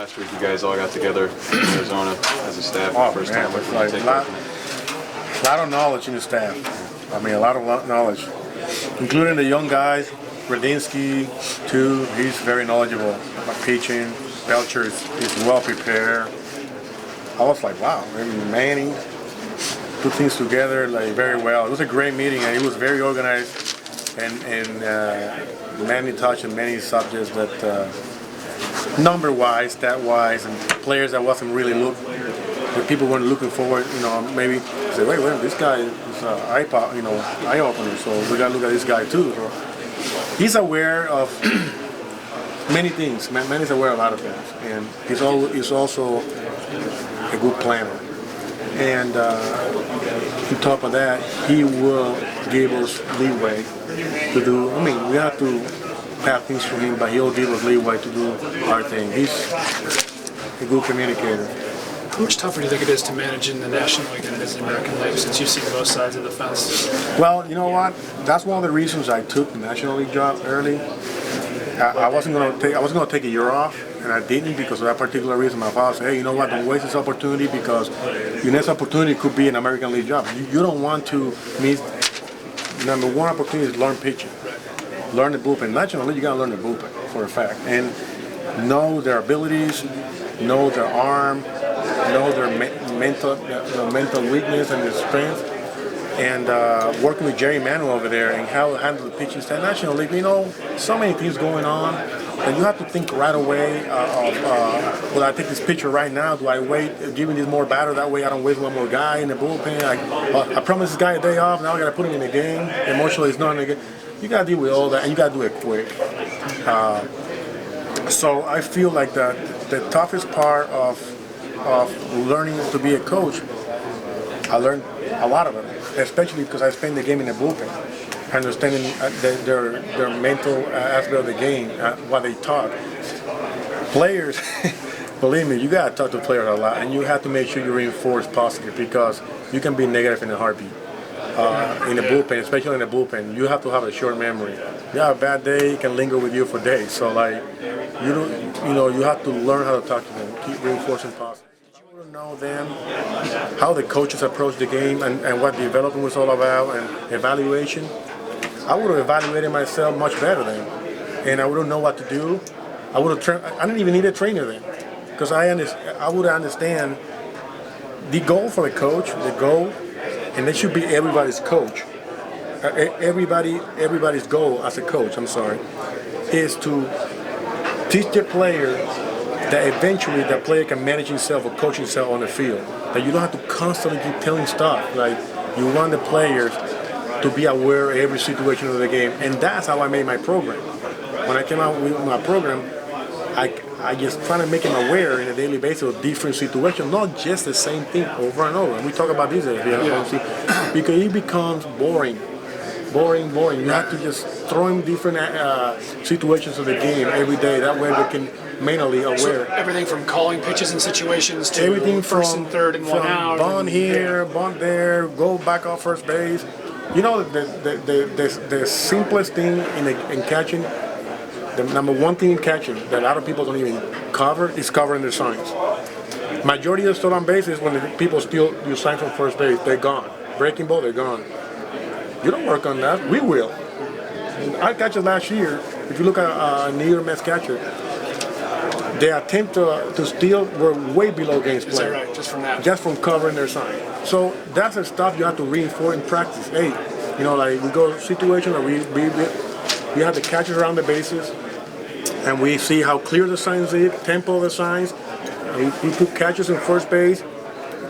last week you guys all got together in Arizona as a staff Oh, for the first man, time. it's like a lot of knowledge in the staff. I mean, a lot of knowledge, including the young guys. Radinsky, too, he's very knowledgeable about pitching. Belcher is well prepared. I was like, wow, I mean, Manny put things together like very well. It was a great meeting, and it was very organized. And Manny touched on many subjects that number-wise, stat-wise, and players that wasn't really that people weren't looking forward. You know, maybe say, wait, this guy is eye opener. So we got to look at this guy too. So he's aware of many things. Manny's aware of a lot of things, and he's also a good planner. And on top of that, he will give us leeway to do. I mean, we have to have things from him, but he'll give us leeway to do our thing. He's a good communicator. How much tougher do you think it is to manage in the National League than it is in the American League, since you've seen both sides of the fence? Well, you know what? That's one of the reasons I took the National League job early. I was going to take a year off, and I didn't because of that particular reason. My father said, hey, you know what? Don't waste this opportunity because your next opportunity could be an American League job. You don't want to miss. Number one opportunity is learn pitching. Learn the bullpen. National League, you got to learn the bullpen for a fact. And know their abilities, know their arm, know their mental weakness and their strength. And working with Jerry Manuel over there and how to handle the pitching staff. National League, you know, so many things going on, and you have to think right away will I take this pitcher right now? Do I wait, give me this more batter? That way I don't waste one more guy in the bullpen. I promised this guy a day off, now I got to put him in the game. Emotionally, it's not in the game. You got to deal with all that, and you got to do it quick. So I feel like the toughest part of learning to be a coach, I learned a lot of it, especially because I spent the game in the bullpen, understanding their mental aspect of the game, what they talk. Players, believe me, you got to talk to players a lot, and you have to make sure you reinforce positive because you can be negative in a heartbeat. In the bullpen, especially in the bullpen, you have to have a short memory. You have a bad day, it can linger with you for days. So like, you have to learn how to talk to them, keep reinforcing positive. Know them, how the coaches approach the game and what development was all about and evaluation. I would have evaluated myself much better then, and I wouldn't know what to do. I didn't even need a trainer then, because I would understand the goal for the coach, and it should be everybody's coach. Everybody's goal as a coach, is to teach the player that eventually that player can manage himself or coach himself on the field. That you don't have to constantly keep telling stuff. Like, you want the players to be aware of every situation of the game. And that's how I made my program. When I came out with my program, I just try to make him aware on a daily basis of different situations, not just the same thing over and over. And we talk about this because it becomes boring. You have to just throw in different situations of the game every day. That way we can mentally aware. So everything from calling pitches and situations to everything first and third and 1 out. Bunt here, bunt there, go back off first base. You know, the simplest thing in catching, the number one thing in catching that a lot of people don't even cover is covering their signs. Majority of stolen bases when the people steal your sign from first base, they're gone. Breaking ball, they're gone. You don't work on that. We will. Our catcher last year, if you look at New York Mets catcher, their attempt to steal were way below games played. Is that right? Just from that? Just from covering their sign. So that's the stuff you have to reinforce in practice. Hey, like we go situation where we have the catchers around the bases, and we see how clear the signs is, tempo of the signs. We put catchers in first base,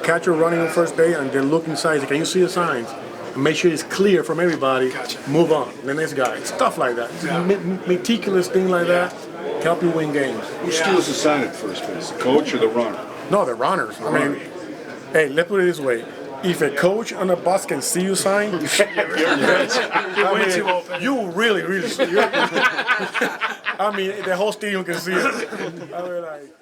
catcher running in first base, and then look inside. Can you see the signs? Make sure it's clear from everybody. Gotcha. Move on. The next guy. Stuff like that. Yeah. Meticulous thing like that. Help you win games. Who steals the sign at first base? The coach or the runner? No, the runners. I mean, hey, let's put it this way. If a coach on the bus can see you sign, You're way too open. You really. I mean, the whole stadium can see it. I mean, like.